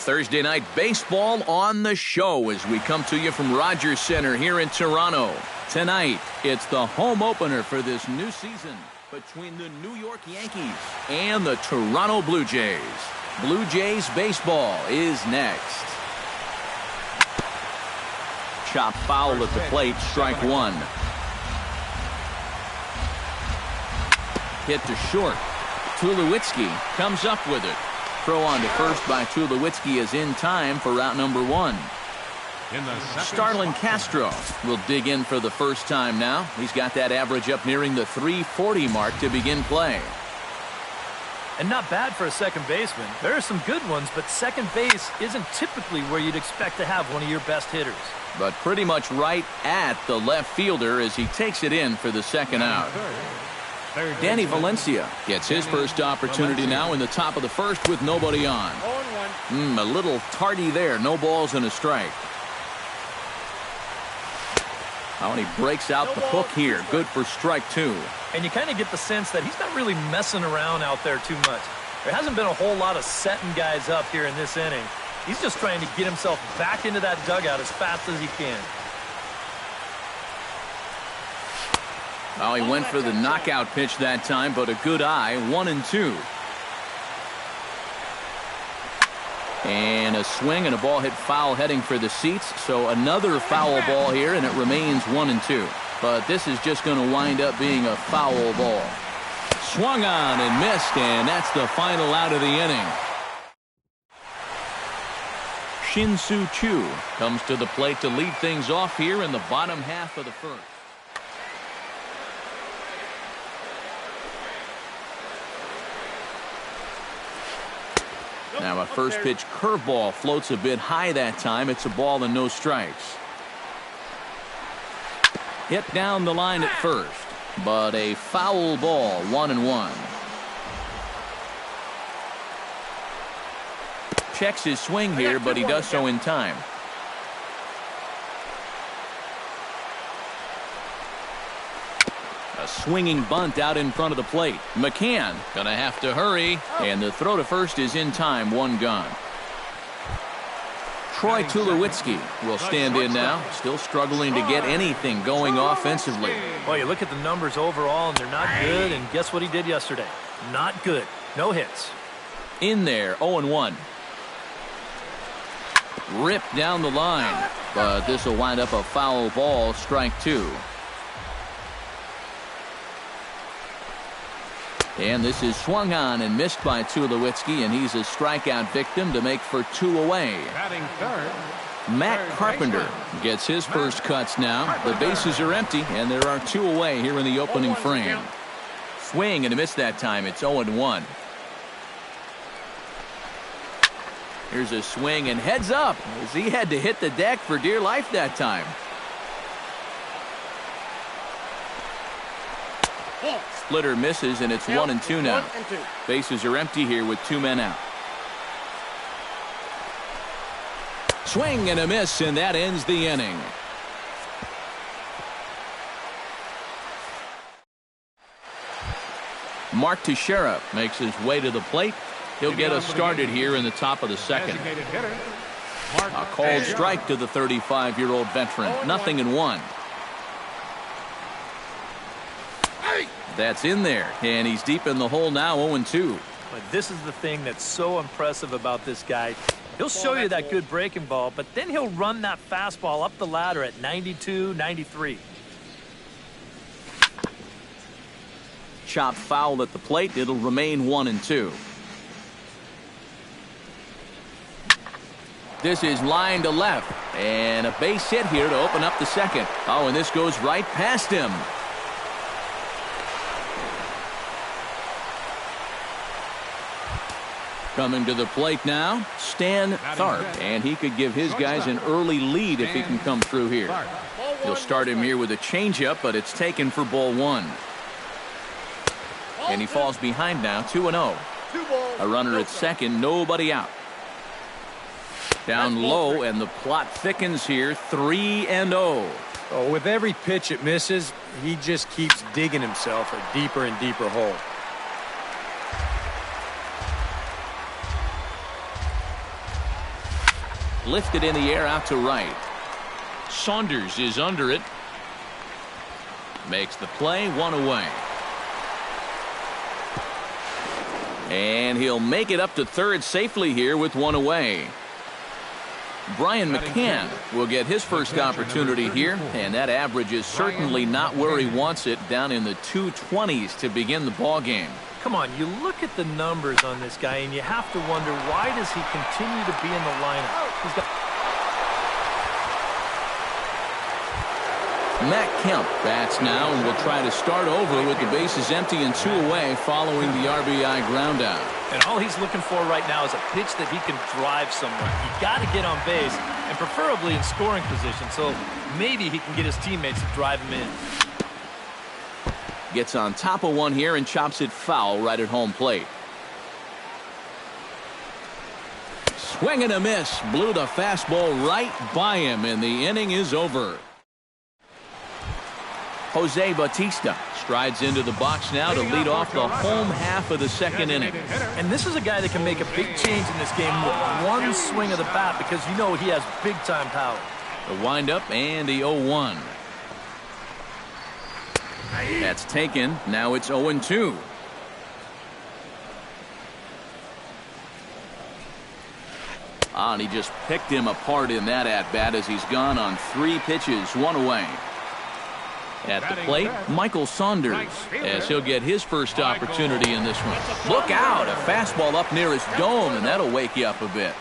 Thursday night baseball on the show as we come to you from Rogers Center here in Toronto. Tonight, it's the home opener for this new season between the New York Yankees and the Toronto Blue Jays. Blue Jays baseball is next. Chop foul at the plate, strike one. Hit to short. Tulowitzki comes up with it. Throw on to first by Tulowitzki is in time for route number one. Starlin Castro will dig in for the first time now. He's got that average up nearing the 340 mark to begin play. And not bad for a second baseman. There are some good ones, but second base isn't typically where you'd expect to have one of your best hitters. But pretty much right at the left fielder as he takes it in for the second out. Danny Valencia gets his first opportunity now in the top of the first with nobody on. A little tardy there. No balls and a strike. Oh, and he breaks out the hook here. Good for strike two. And you kind of get the sense that he's not really messing around out there too much. There hasn't been a whole lot of setting guys up here in this inning. He's just trying to get himself back into that dugout as fast as he can. Well, he went for the knockout pitch that time, but a good eye. 1-2. And a swing and a ball hit foul heading for the seats. So another foul ball here, and it remains 1-2. But this is just going to wind up being a foul ball. Swung on and missed, and that's the final out of the inning. Shin-Soo Choo comes to the plate to lead things off here in the bottom half of the first. Now a first pitch curveball floats a bit high that time. It's a ball and no strikes. Hit down the line at first, but a foul ball. 1-1. Checks his swing here, but he does so in time. A swinging bunt out in front of the plate. McCann gonna have to hurry, and the throw to first is in time. One gone. Troy Tulowitzki will stand in now, still struggling to get anything going offensively. Well, you look at the numbers overall, and they're not good, and guess what he did yesterday? Not good. No hits. In there, 0-1. Ripped down the line, but this will wind up a foul ball, strike two. And this is swung on and missed by Tulowitzki, and he's a strikeout victim to make for two away. Matt Carpenter gets his first cuts now. The bases are empty, and there are two away here in the opening frame. Swing and a miss that time. It's 0-1. Here's a swing and heads up as he had to hit the deck for dear life that time. Splitter misses, and it's 1-2 now. Bases are empty here with two men out. Swing and a miss, and that ends the inning. Mark Teixeira makes his way to the plate. He'll get us started here in the top of the second. A called strike to the 35-year-old veteran. 0-1. That's in there, and he's deep in the hole now. 0-2. But this is the thing that's so impressive about this guy. He'll show you that good breaking ball, but then he'll run that fastball up the ladder at 92, 93. Chop foul at the plate. It'll remain 1-2. This is line to left, and a base hit here to open up the second. Oh, and this goes right past him. Coming to the plate now, Stan Tharp, and he could give his guys an early lead if he can come through here. He'll start him here with a changeup, but it's taken for ball one. And he falls behind now, 2-0. A runner at second, nobody out. Down low, and the plot thickens here, 3-0. Oh, with every pitch it misses, he just keeps digging himself a deeper and deeper hole. Lifted in the air out to right. Saunders is under it. Makes the play, 1 away. And he'll make it up to third safely here with 1 away. Brian McCann will get his first opportunity here, and that average is certainly not where he wants it, down in the 220s to begin the ball game. Come on, you look at the numbers on this guy, and you have to wonder, why does he continue to be in the lineup? Matt Kemp bats now and will try to start over with the bases empty and 2 away following the RBI ground out. And all he's looking for right now is a pitch that he can drive somewhere. You got to get on base, and preferably in scoring position, so maybe he can get his teammates to drive him in. Gets on top of one here and chops it foul right at home plate. Swing and a miss. Blew the fastball right by him, and the inning is over. Jose Bautista strides into the box now to lead off the home half of the second inning. And this is a guy that can make a big change in this game with one swing of the bat, because you know he has big-time power. The windup and the 0-1. That's taken. Now it's 0-2. And he just picked him apart in that at-bat as he's gone on 3 pitches, 1 away. At the plate, Michael Saunders, as he'll get his first opportunity in this one. Look out! A fastball up near his dome, and that'll wake you up a bit.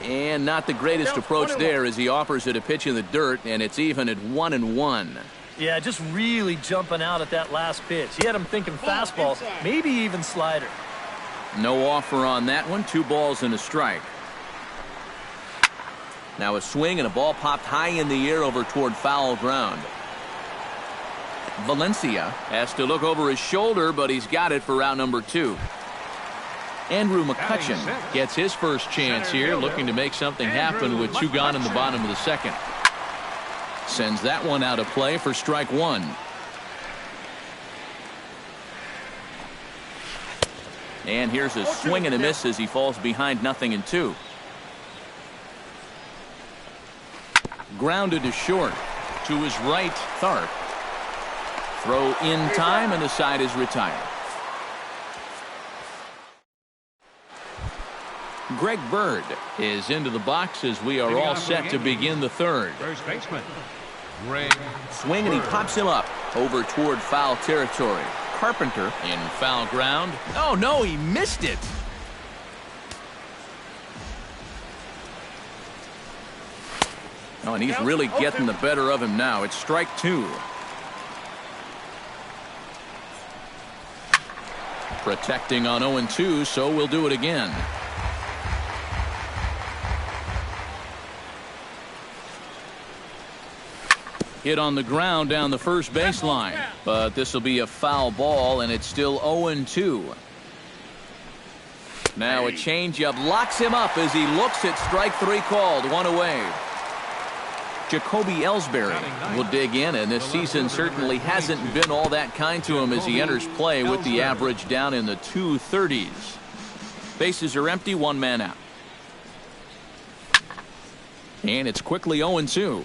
And not the greatest approach there, as he offers it a pitch in the dirt, and it's even at 1-1. Yeah, just really jumping out at that last pitch. He had him thinking fastball, maybe even slider. No offer on that one. 2 balls and a strike. Now a swing and a ball popped high in the air over toward foul ground. Valencia has to look over his shoulder, but he's got it for out number 2. Andrew McCutchen gets his first chance here, looking to make something happen with 2 gone in the bottom of the second. Sends that one out of play for strike 1. And here's a swing and a miss as he falls behind 0-2. Grounded to short. To his right, Tharp. Throw in time, and the side is retired. Greg Bird is into the box as we are all set to begin the third. First baseman, Greg. Swing, and he pops him up over toward foul territory. Carpenter in foul ground. Oh, no, he missed it. Oh, and he's really getting the better of him now. It's strike 2. Protecting on 0-2, so we'll do it again. Hit on the ground down the first baseline, but this will be a foul ball, and it's still 0-2. Now a changeup locks him up as he looks at strike 3 called. 1 away. Jacoby Ellsbury will dig in, and this season certainly hasn't been all that kind to him as he enters play with the average down in the 230s. Bases are empty, 1 man out. And it's quickly 0-2.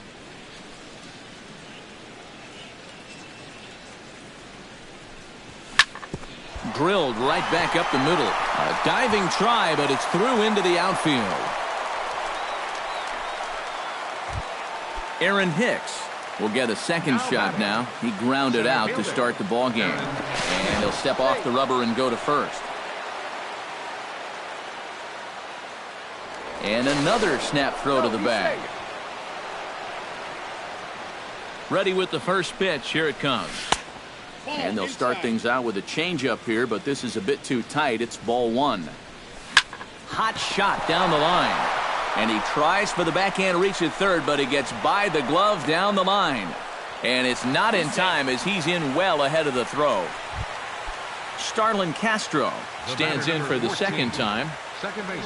Drilled right back up the middle. A diving try, but it's through into the outfield. Aaron Hicks will get a second shot now. He grounded out to start the ball game. And he'll step off the rubber and go to first. And another snap throw to the bag. Ready with the first pitch. Here it comes. And they'll start things out with a changeup here, but this is a bit too tight. It's ball 1. Hot shot down the line. And he tries for the backhand reach at third, but he gets by the glove down the line. And it's not in time as he's in well ahead of the throw. Starlin Castro stands in for the second time.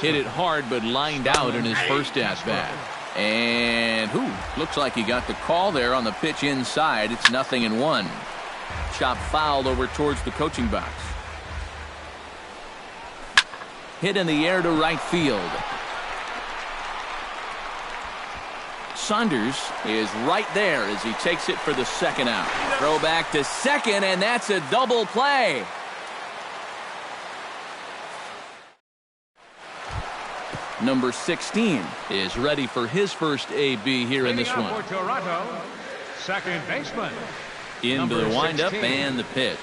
Hit it hard, but lined out in his first at-bat. And looks like he got the call there on the pitch inside. It's 0-1. Chop foul over towards the coaching box. hit in the air to right field. Saunders is right there as he takes it for the second out. Throw back to second, and that's a double play. Number 16 is ready for his first AB here in this one. For Toronto, second baseman. Into the windup and the pitch.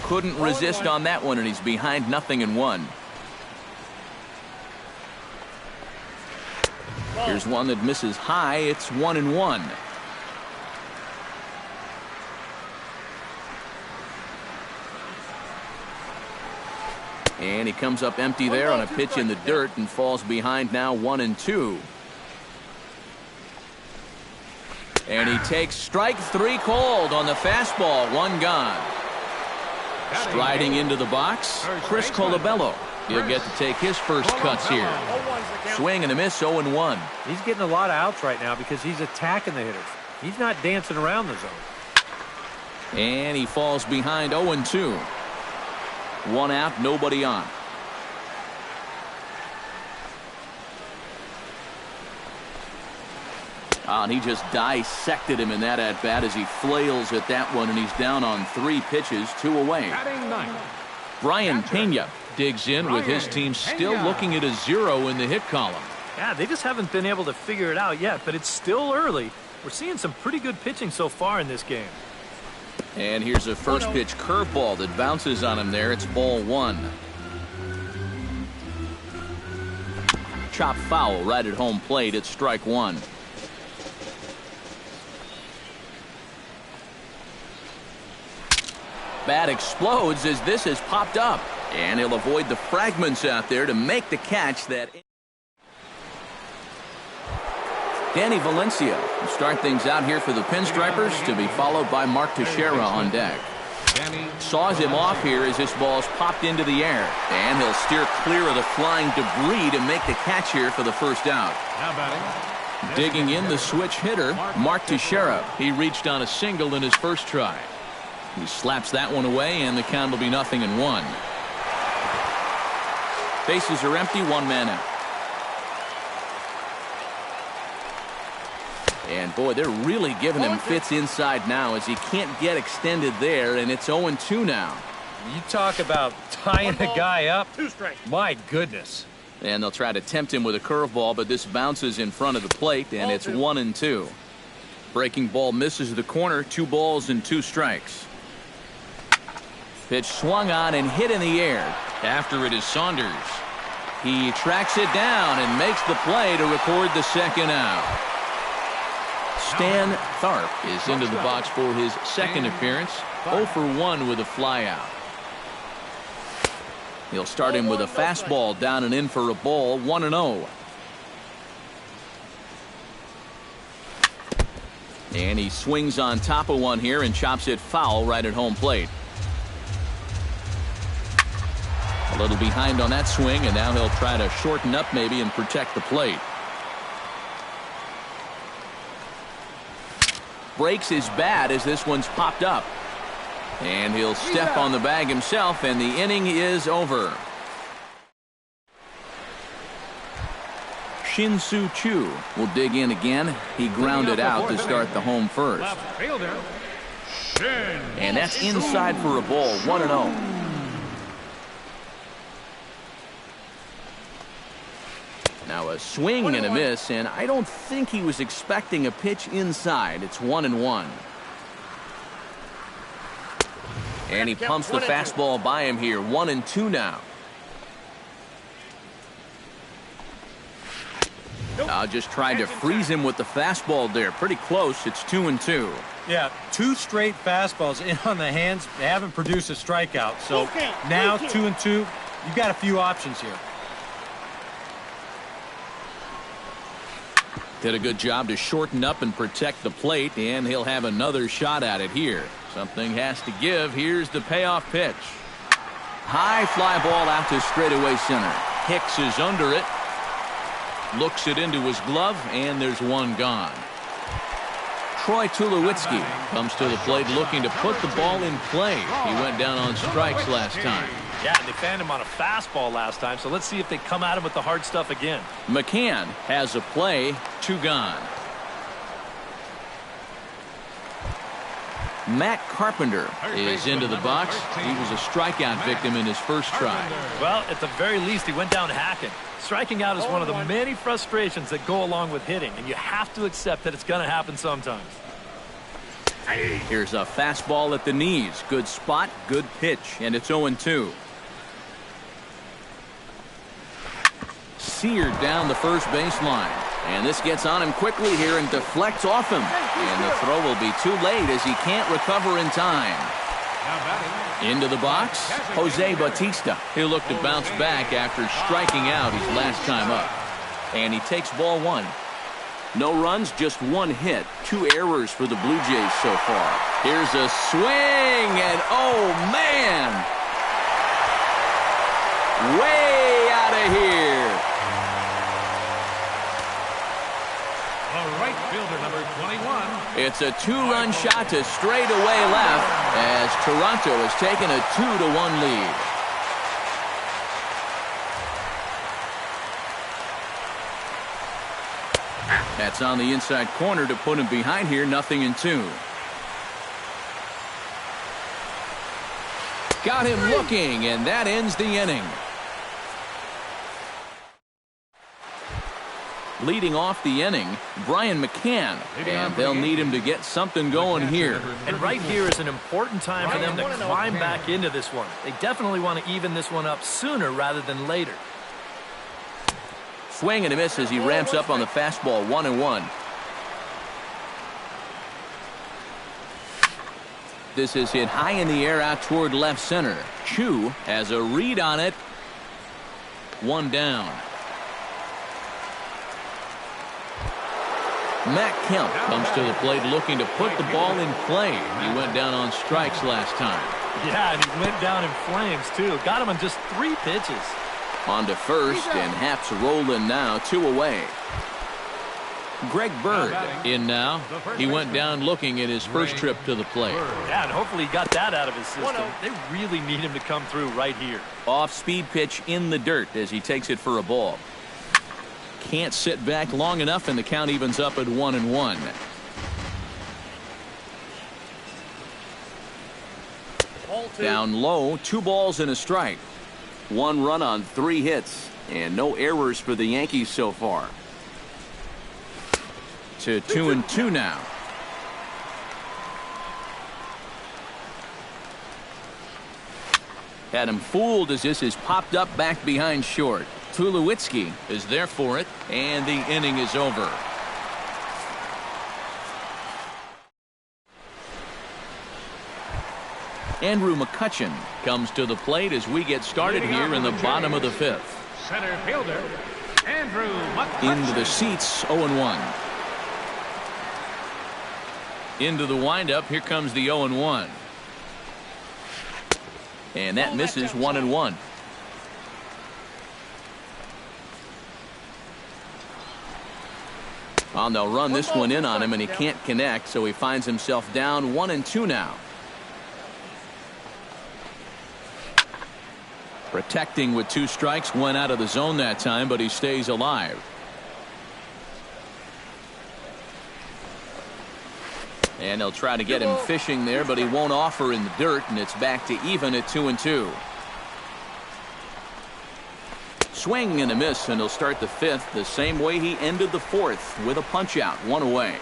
Couldn't resist on that one, and he's behind 0-1. Here's one that misses high. It's 1-1. And he comes up empty there on a pitch in the dirt and falls behind now 1-2. And he takes strike 3 cold on the fastball. 1 gone. Striding into the box, Chris Colabello. He'll get to take his first cuts here. Swing and a miss, 0-1. He's getting a lot of outs right now because he's attacking the hitters. He's not dancing around the zone. And he falls behind 0-2. 1 out, nobody on. And he just dissected him in that at-bat as he flails at that one, and he's down on 3 pitches, 2 away. Brian Pena digs in with his team still looking at a 0 in the hit column. Yeah, they just haven't been able to figure it out yet, but it's still early. We're seeing some pretty good pitching so far in this game. And here's a first pitch curveball that bounces on him there. It's ball 1. Chop foul right at home plate. It's strike 1. Bat explodes as this has popped up, and he'll avoid the fragments out there to make the catch. That Danny Valencia will start things out here for the Pinstripers, to be followed by Mark Teixeira on deck. Saws him off here as this ball's popped into the air, and he'll steer clear of the flying debris to make the catch here for the first out. Digging in the switch hitter, Mark Teixeira. He reached on a single in his first try. He slaps that one away, and the count will be 0-1. Bases are empty, 1 man out. And boy, they're really giving him fits inside now as he can't get extended there, and it's 0-2 now. You talk about tying a guy up. My goodness. And they'll try to tempt him with a curveball, but this bounces in front of the plate, and it's 1-2. Breaking ball misses the corner, 2 balls and 2 strikes. Pitch swung on and hit in the air. After it is Saunders. He tracks it down and makes the play to record the second out. Stan Tharp is into the box for his second appearance. 0 for 1 with a flyout. He'll start him with a fastball down and in for a ball. 1-0. And he swings on top of one here and chops it foul right at home plate. A little behind on that swing, and now he'll try to shorten up maybe and protect the plate. Breaks his bat as this one's popped up. And he'll step on the bag himself, and the inning is over. Shin-Soo Choo will dig in again. He grounded out to start the home first. And that's inside for a ball. 1-0. Now a swing and a miss, and I don't think he was expecting a pitch inside. It's 1-1. And he pumps the fastball by him here. 1-2 now. Just tried to freeze him with the fastball there. Pretty close. It's 2-2. Yeah, 2 straight fastballs in on the hands. They haven't produced a strikeout. So now 2-2. You've got a few options here. Did a good job to shorten up and protect the plate, and he'll have another shot at it here. Something has to give. Here's the payoff pitch. High fly ball out to straightaway center. Hicks is under it. Looks it into his glove, and there's 1 gone. Troy Tulowitzki comes to the plate looking to put the ball in play. He went down on strikes last time. Yeah, and they fanned him on a fastball last time, so let's see if they come at him with the hard stuff again. McCann has a play, 2 gone. Matt Carpenter is into the box. He was a strikeout victim in his first try. Well, at the very least, he went down hacking. Striking out is one of the many frustrations that go along with hitting, and you have to accept that it's going to happen sometimes. Here's a fastball at the knees. Good spot, good pitch, and it's 0-2. Seared down the first baseline. And this gets on him quickly here and deflects off him. And the throw will be too late as he can't recover in time. Into the box, Jose Bautista. He'll look to bounce back after striking out his last time up. And he takes ball 1. No runs, just 1 hit. 2 errors for the Blue Jays so far. Here's a swing, and oh, man! Way out of here. The right fielder, number 21. It's a 2-run shot to straightaway left as Toronto has taken a 2-1 lead. That's on the inside corner to put him behind here, 0-2. Got him looking, and that ends the inning. Leading off the inning, Brian McCann, and they'll need him to get something going here. And right here is an important time for them to climb back into this one. They definitely want to even this one up sooner rather than later. Swing and a miss as he ramps up on the fastball, 1-1. This is hit high in the air out toward left center. Chu has a read on it. 1 down. Matt Kemp comes to the plate looking to put the ball in play. He went down on strikes last time. Yeah, and he went down in flames, too. Got him on just 3 pitches. On to first, and Haps rolling now, 2 away. Greg Bird in now. He went down looking at his first trip to the plate. Yeah, and hopefully he got that out of his system. They really need him to come through right here. Off-speed pitch in the dirt as he takes it for a ball. Can't sit back long enough, and the count evens up at 1-1. Down low, 2 balls and a strike. 1 run on 3 hits, and no errors for the Yankees so far. To 2-2 now. Had him fooled as this is popped up back behind short. Tulowitzki is there for it, and the inning is over. Andrew McCutchen comes to the plate as we get started here in the bottom of the 5th. Center fielder, Andrew McCutchen. Into the seats, 0-1. Into the windup, here comes the 0-1. And that misses, 1-1. Well, they'll run this one in on him, and he can't connect, so he finds himself down 1-2 now. Protecting with 2 strikes, went out of the zone that time, but he stays alive. And they'll try to get him fishing there, but he won't offer in the dirt, and it's back to even at 2-2. Swing and a miss, and he'll start the 5th the same way he ended the 4th with a punch out, 1 away.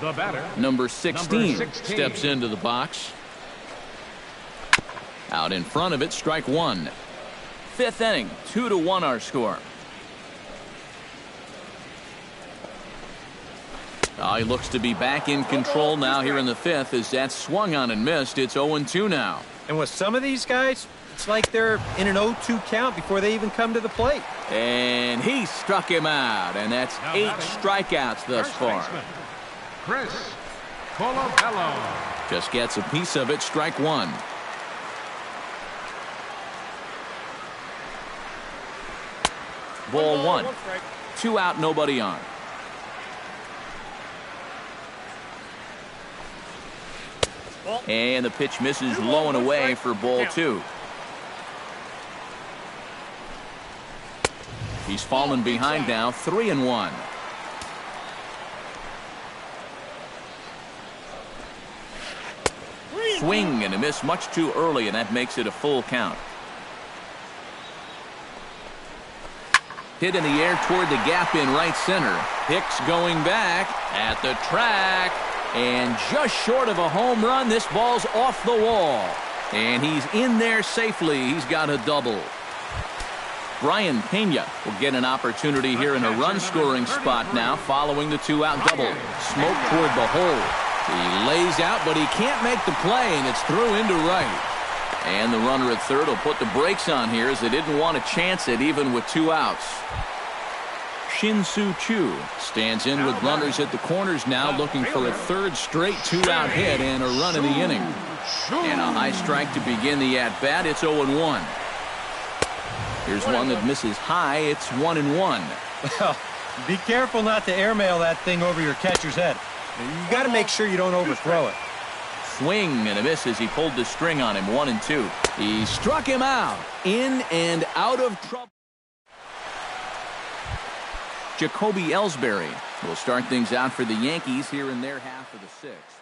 The batter, number 16 steps into the box. Out in front of it, strike 1. 5th inning, 2-1 our score. He looks to be back in control now here in the 5th as that's swung on and missed. It's 0-2 now. And with some of these guys, it's like they're in an 0-2 count before they even come to the plate. And he struck him out, and that's 8 strikeouts thus far. Chris Colabello. Just gets a piece of it, strike 1. Ball 1. 2 out, nobody on. And the pitch misses low and away for ball 2. He's fallen behind now, 3-1. Swing and a miss much too early, and that makes it a full count. Hit in the air toward the gap in right center. Hicks going back at the track, and just short of a home run. This ball's off the wall, and he's in there safely. He's got a double. Brian Pena will get an opportunity here in a run-scoring spot now following the two-out double. Smoke toward the hole. He lays out, but he can't make the play, and it's through into right. And the runner at third will put the brakes on here as they didn't want to chance it even with two outs. Shin-Soo Choo stands in with runners at the corners now, looking for a third straight two-out hit and a run in the inning. And a high strike to begin the at-bat. It's 0-1. Here's one that misses high. It's 1-1. Well, be careful not to airmail that thing over your catcher's head. You got to make sure you don't overthrow it. Swing and a miss as he pulled the string on him. 1-2. He struck him out. In and out of trouble. Jacoby Ellsbury will start things out for the Yankees here in their half of the sixth.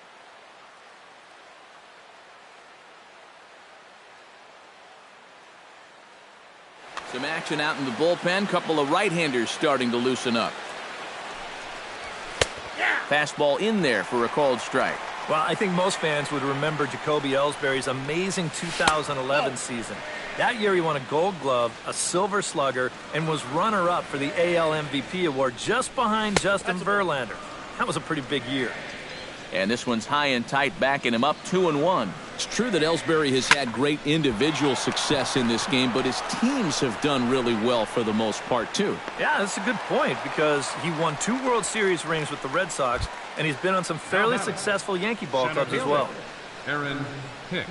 Some action out in the bullpen. Couple of right-handers starting to loosen up. Fastball in there for a called strike. Well, I think most fans would remember Jacoby Ellsbury's amazing 2011 season. That year he won a Gold Glove, a Silver Slugger, and was runner-up for the AL MVP award just behind Justin Verlander. That was a pretty big year. And this one's high and tight, backing him up 2-1. It's true that Ellsbury has had great individual success in this game, but his teams have done really well for the most part, too. Yeah, that's a good point, because he won 2 World Series rings with the Red Sox, and he's been on some fairly successful Yankee ball clubs as well. Aaron Hicks.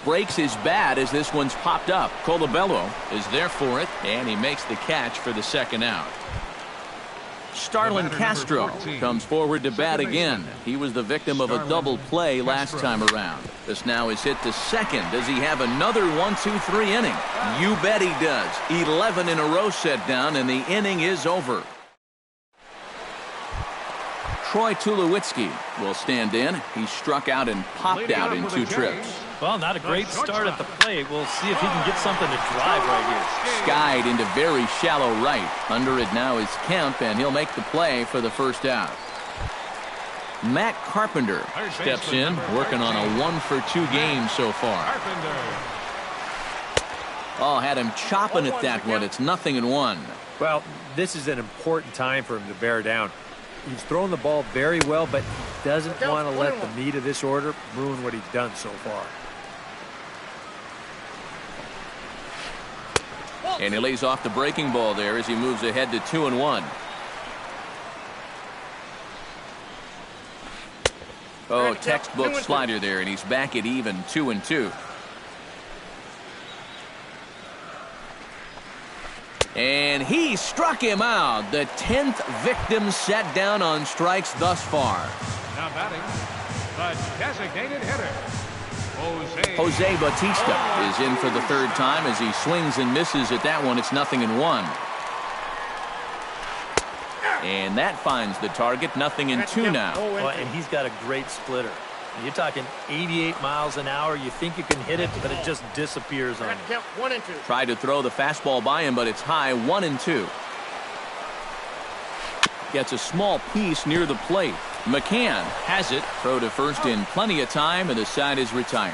Breaks his bat as this one's popped up. Colabello is there for it, and he makes the catch for the second out. Starlin Castro comes forward to bat again. He was the victim of a double play last time around. This now is hit to second. Does he have another 1-2-3 inning? You bet he does. 11 in a row set down, and the inning is over. Troy Tulowitzki will stand in. He struck out and popped out in 2 trips. Well, not a great start at the plate. We'll see if he can get something to drive right here. Skied into very shallow right. Under it now is Kemp, and he'll make the play for the first out. Matt Carpenter steps in, working on a 1-for-2 game so far. Oh, had him chopping at that one. It's 0-1. Well, this is an important time for him to bear down. He's thrown the ball very well, but he doesn't want to let the meat of this order ruin what he's done so far. And he lays off the breaking ball there as he moves ahead to 2-1. Oh, textbook slider there, and he's back at even 2-2. And he struck him out. The 10th victim set down on strikes thus far. Now batting, the designated hitter, Jose Bautista is in for the third time as he swings and misses at that one. It's 0-1. And that finds the target. 0-2 now. Well, and he's got a great splitter. You're talking 88 miles an hour. You think you can hit it, but it just disappears on you. Tried to throw the fastball by him, but it's high. 1-2. Gets a small piece near the plate. McCann has it. Throw to first in plenty of time, and the side is retired.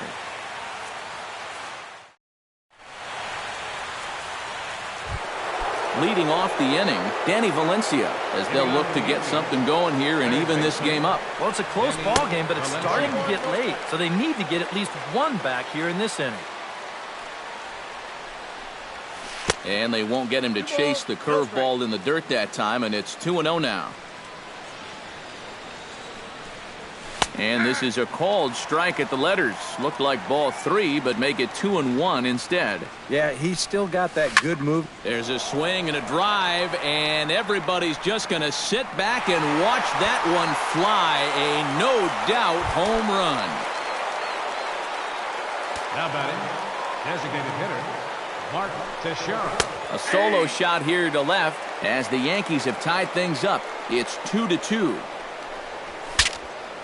Leading off the inning, Danny Valencia, as they'll look to get something going here and even this game up. Well, it's a close ball game, but it's starting to get late, so they need to get at least one back here in this inning. And they won't get him to chase the curveball in the dirt that time, and it's 2-0 now. And this is a called strike at the letters. Looked like ball 3, but make it 2-1 instead. Yeah, he's still got that good move. There's a swing and a drive, and everybody's just going to sit back and watch that one fly. A no-doubt home run. now batting, designated hitter, Mark Teixeira. A solo shot here to left as the Yankees have tied things up. It's 2-2.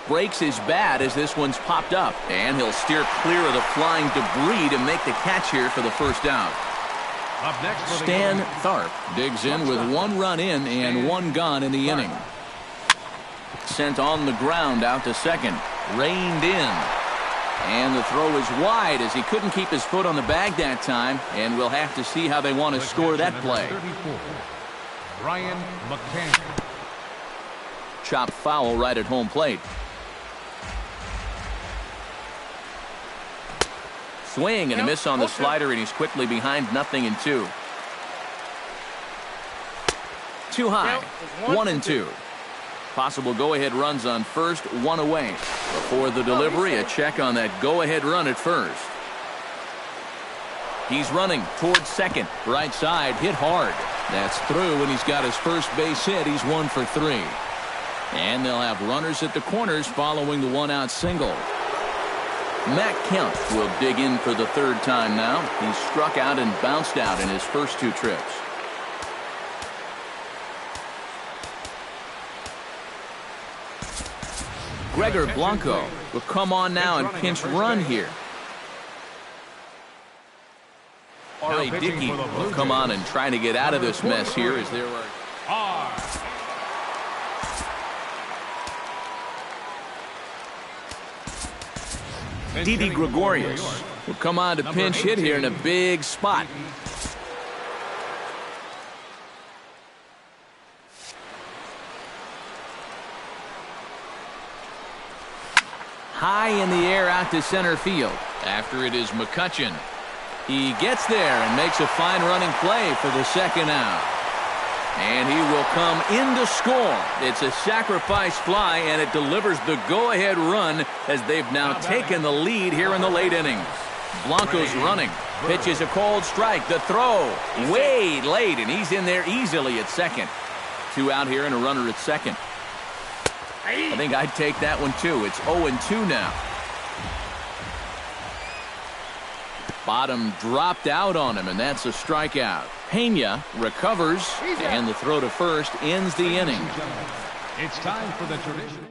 Breaks his bat as this one's popped up, and he'll steer clear of the flying debris to make the catch here for the first down. Up next for the Stan Tharp digs in with 1 run in and 1 gone in the inning. Sent on the ground out to second. Reined in. And the throw is wide as he couldn't keep his foot on the bag that time, and we'll have to see how they want to score that play. 34, Brian McCann. Chopped foul right at home plate. Swing and a miss on the slider, and he's quickly behind 0-2. Too high. 1-2. Possible go-ahead runs on first, 1 away. Before the delivery, a check on that go-ahead run at first. He's running towards second. Right side, hit hard. That's through, and he's got his first base hit. He's 1 for 3. And they'll have runners at the corners following the 1-out single. Matt Kemp will dig in for the 3rd time now. He's struck out and bounced out in his first 2 trips. Gregor Blanco will come on now and pinch run here. R.A. Dickey will come on and try to get out of this mess here as there were. Didi Gregorius will come on to pinch hit here in a big spot. High in the air out to center field. After it is McCutchen. He gets there and makes a fine running play for the 2nd out. And he will come in to score. It's a sacrifice fly, and it delivers the go-ahead run as they've now taken the lead here in the late innings. Blanco's running. Pitch is a cold strike. The throw way late, and he's in there easily at second. 2 out here and a runner at second. I think I'd take that one too. It's 0-2 now. Bottom dropped out on him, and that's a strikeout. Pena recovers, and the throw to first ends the inning. It's time for the tradition.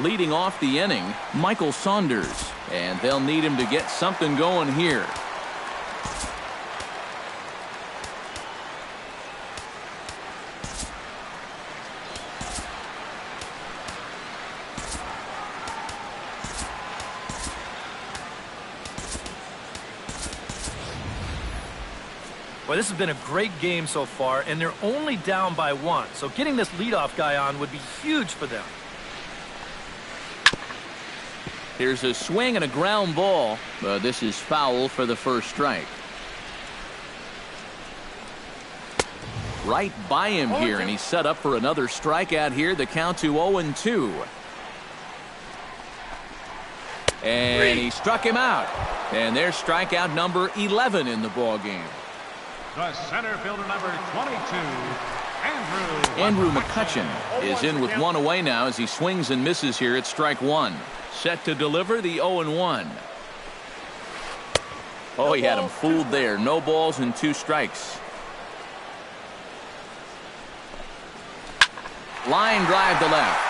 Leading off the inning, Michael Saunders, and they'll need him to get something going here. Well, this has been a great game so far, and they're only down by 1. So getting this leadoff guy on would be huge for them. Here's a swing and a ground ball, but this is foul for the first strike. Right by him here, and he's set up for another strikeout here. The count to 0-2. And he struck him out. And there's strikeout number 11 in the ball game. The center fielder number 22, Andrew McCutchen is in with 1 away now as he swings and misses here at strike 1. Set to deliver the 0-1. Oh, he had him fooled there. No balls and 2 strikes. Line drive to left.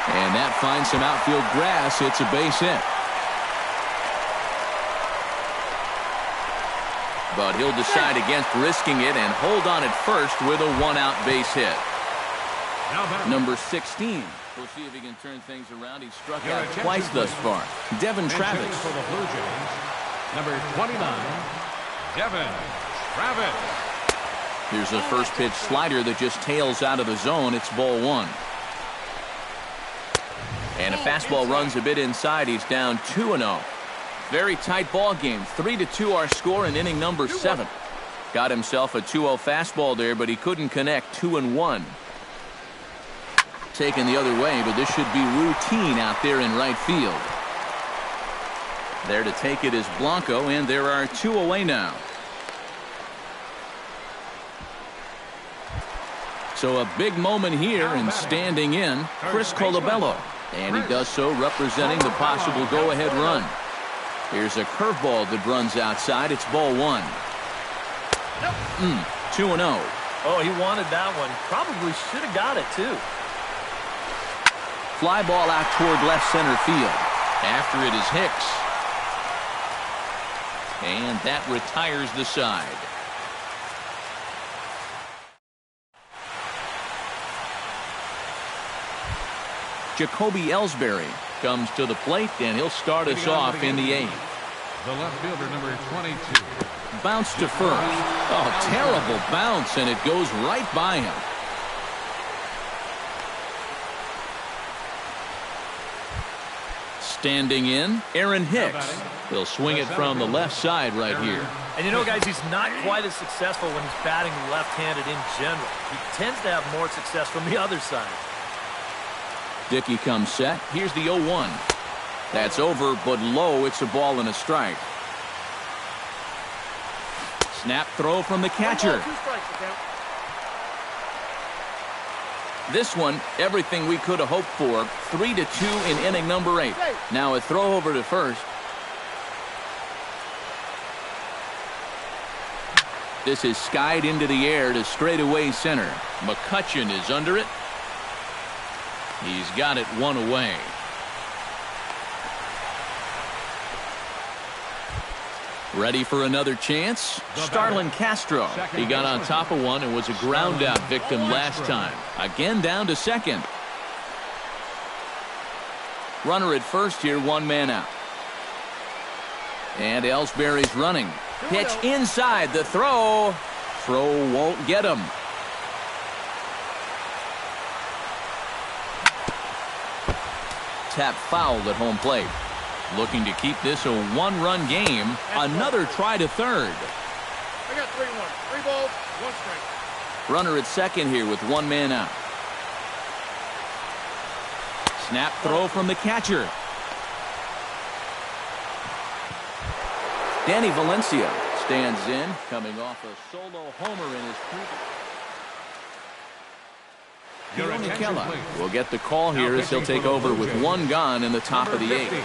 And that finds some outfield grass. It's a base hit. But he'll decide against risking it and hold on at first with a 1-out base hit. Number 16. We'll see if he can turn things around. He's struck out twice thus far. Devin Travis. For the Blue Jays, number 29, Devin Travis. Here's a first pitch slider that just tails out of the zone. It's ball 1. And a fastball runs a bit inside. He's down 2-0. Very tight ball game. 3-2 our score in inning number 7. Got himself a 2-0 fastball there, but he couldn't connect. 2-1. Taken the other way, but this should be routine out there in right field. There to take it is Blanco, and there are 2 away now. So a big moment here, and standing in, Chris Colabello. And he does so representing the possible go-ahead run. Here's a curveball that runs outside. It's ball one. 2-0. Oh, he wanted that one. Probably should have got it, too. Fly ball out toward left center field. After it is Hicks. And that retires the side. Jacoby Ellsbury comes to the plate, and he'll start us off in the eighth. The left fielder, number 22. Bounce to first. Oh, terrible bounce, and it goes right by him. Standing in, Aaron Hicks. He'll swing it from the left side right here. And you know, guys, he's not quite as successful when he's batting left-handed in general. He tends to have more success from the other side. Dickey comes set. Here's the 0-1. That's over, but low. It's a ball and a strike. Snap throw from the catcher. This one, everything we could have hoped for. 3-2 in inning number 8. Now a throw over to first. This is skied into the air to straightaway center. McCutchen is under it. He's got it one away. Ready for another chance? Starlin Castro. He got on top of one and was a ground out victim last time. Again down to second. Runner at first here, one man out. And Ellsbury's running. Pitch inside, the throw. Throw won't get him. Tap fouled at home plate. Looking to keep this a one-run game. Another try to third. I got 3-1. 3 balls, 1 strike. Runner at second here with one man out. Snap throw from the catcher. Danny Valencia stands in, coming off a solo homer in his previous. Keller will get the call here as he'll take over with one gone in the top of the 8th.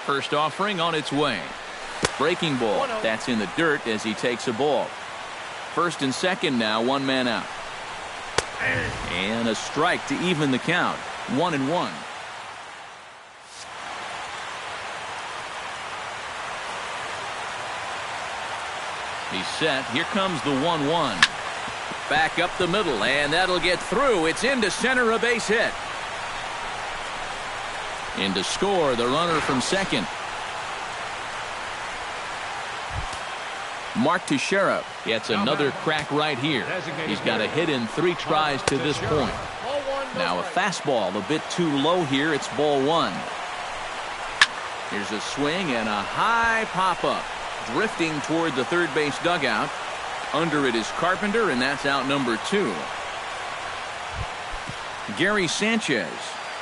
First offering on its way. Breaking ball. That's in the dirt as he takes a ball. First and second now, one man out. And a strike to even the count. 1-1. He's set. Here comes the 1-1. Back up the middle, and that'll get through. It's into center, a base hit. In to score, the runner from second. Mark Teixeira gets another crack right here. He's got a hit in 3 tries to this point. Now a fastball a bit too low here. It's ball 1. Here's a swing and a high pop-up. Drifting toward the third base dugout. Under it is Carpenter, and that's out number 2. Gary Sanchez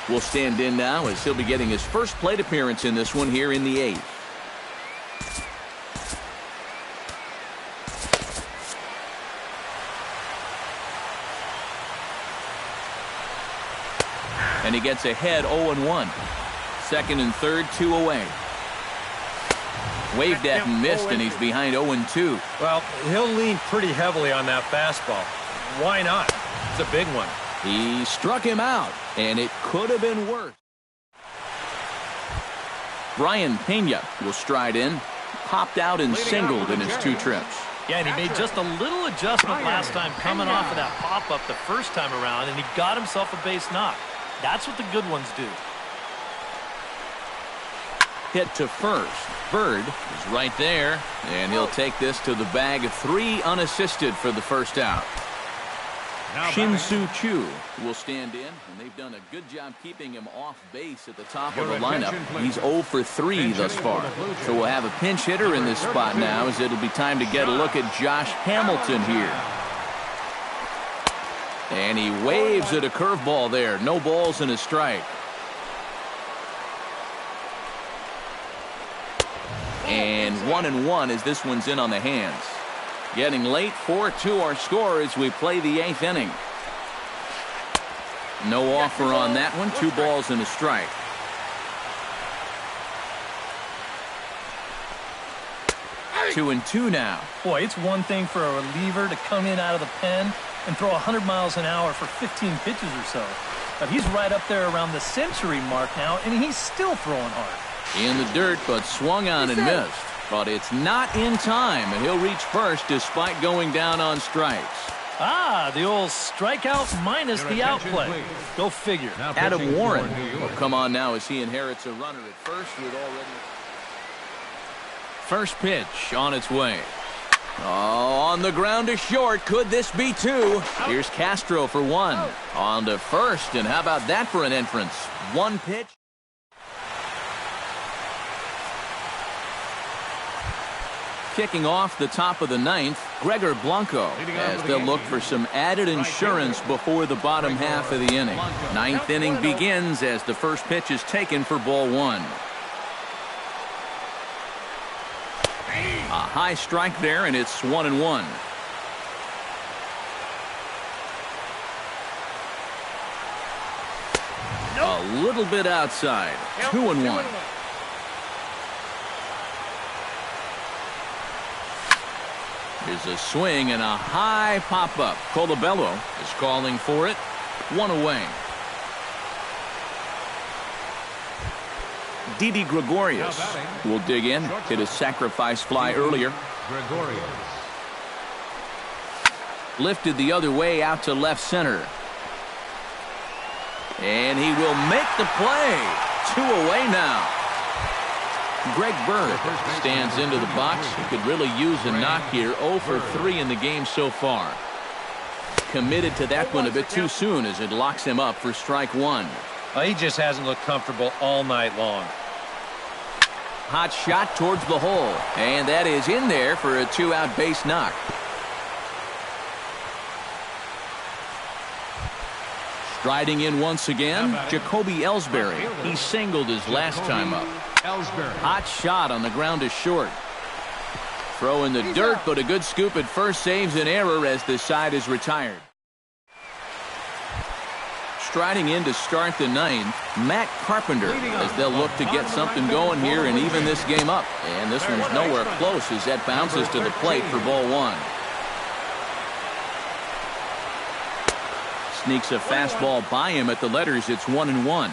will stand in now as he'll be getting his first plate appearance in this one here in the 8th. And he gets ahead 0-1. Second and third, 2 away. Waved at and missed, and he's behind 0-2. Well, he'll lean pretty heavily on that fastball. Why not? It's a big one. He struck him out, and it could have been worse. Brian Pena will stride in. Popped out and singled in his 2 trips. Yeah, and he made just a little adjustment last time coming off of that pop-up the first time around, and he got himself a base knock. That's what the good ones do. Hit to first. Bird is right there, and he'll take this to the bag of 3 unassisted for the first out. Shin-Soo Choo will stand in, and they've done a good job keeping him off base at the top of the lineup. He's 0 for 3 thus far. So we'll have a pinch hitter in this spot now, as it'll be time to get a look at Josh Hamilton here. And he waves at a curveball there. No balls and a strike. And 1-1 as this one's in on the hands. Getting late, 4-2 our score as we play the 8th inning. No offer on that one. 2 balls and a strike. Two and two now. Boy, it's one thing for a reliever to come in out of the pen and throw 100 miles an hour for 15 pitches or so. But he's right up there around the century mark now, and he's still throwing hard. In the dirt, but swung on and missed. But it's not in time, and he'll reach first despite going down on strikes. Ah, the old strikeout minus the outplay. Go figure. Adam Warren will come on now as he inherits a runner at first with already... First pitch on its way. Oh, on the ground to short. Could this be 2? Here's Castro for 1. On to first, and how about that for an entrance? 1 pitch. Kicking off the top of the 9th, Gregor Blanco, as they'll look for some added insurance before the bottom half of the inning. 9th inning begins as the first pitch is taken for ball 1. A high strike there, and it's 1-1. A little bit outside. 2-1. Here's a swing and a high pop-up. Colabello is calling for it. 1 away. Didi Gregorius will dig in. Hit a sacrifice fly earlier. Lifted the other way out to left center. And he will make the play. 2 away now. Greg Bird stands into the box. He could really use a knock here. 0 for 3 in the game so far. Committed to that one a bit too soon as it locks him up for strike 1. Well, he just hasn't looked comfortable all night long. Hot shot towards the hole. And that is in there for a 2-out base knock. Striding in once again, Jacoby Ellsbury. He singled his last time up. Hot shot on the ground to short. Throw in the dirt, but a good scoop at first saves an error as the side is retired. Striding in to start the 9th, Matt Carpenter, as they'll look to get something going here and even this game up. And this one's nowhere close as that bounces to the plate for ball 1. Sneaks a fastball by him at the letters. It's 1-1.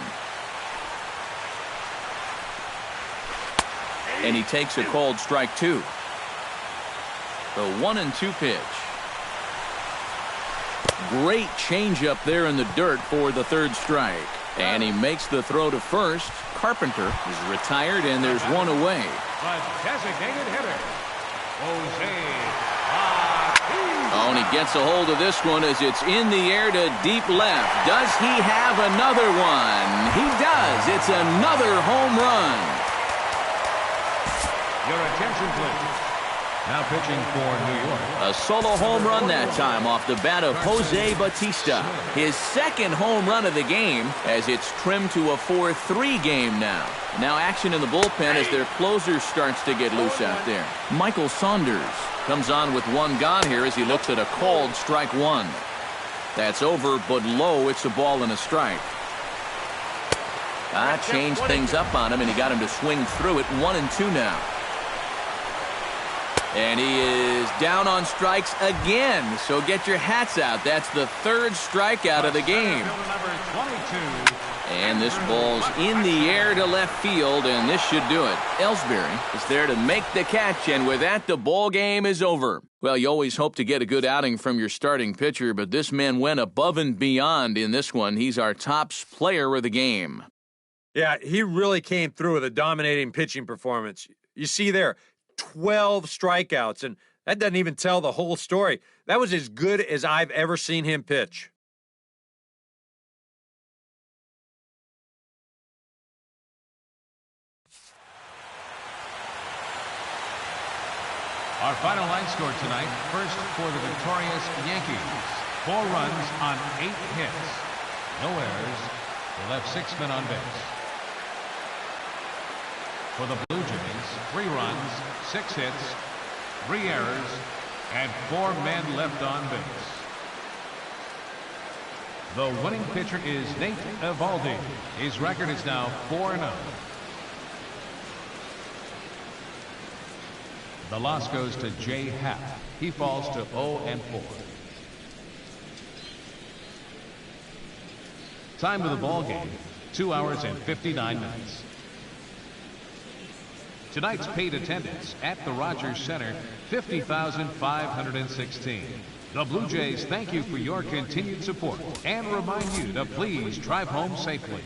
And he takes a called strike 2. The 1-2 pitch. Great changeup there in the dirt for the 3rd strike. And he makes the throw to first. Carpenter is retired, and there's 1 away. The designated hitter, Oh, and he gets a hold of this one as it's in the air to deep left. Does he have another one? He does. It's another home run. Your attention, please. Now pitching for New York. A solo home run that time off the bat of Jose Bautista. His 2nd home run of the game as it's trimmed to a 4-3 game now. Now action in the bullpen as their closer starts to get loose out there. Michael Saunders comes on with 1 gone here as he looks at a called strike 1. That's over, but low. It's a ball and a strike. Changed things up on him, and he got him to swing through it. 1-2 now. And he is down on strikes again. So get your hats out. That's the 3rd strikeout of the game. And this ball's in the air to left field, and this should do it. Ellsbury is there to make the catch, and with that, the ball game is over. Well, you always hope to get a good outing from your starting pitcher, but this man went above and beyond in this one. He's our top player of the game. Yeah, he really came through with a dominating pitching performance. You see there, 12 strikeouts, and that doesn't even tell the whole story. That was as good as I've ever seen him pitch. Our final line score tonight, first for the victorious Yankees. 4 runs on 8 hits. No errors. They left 6 men on base. For the Blue Jays, 3 runs, 6 hits, 3 errors, And 4 men left on base. The winning pitcher is Nate Eovaldi. His record is now 4-0. The loss goes to Jay Happ. He falls to 0-4. Time of the ball game, 2 hours and 59 minutes. Tonight's paid attendance at the Rogers Center, 50,516. The Blue Jays thank you for your continued support and remind you to please drive home safely.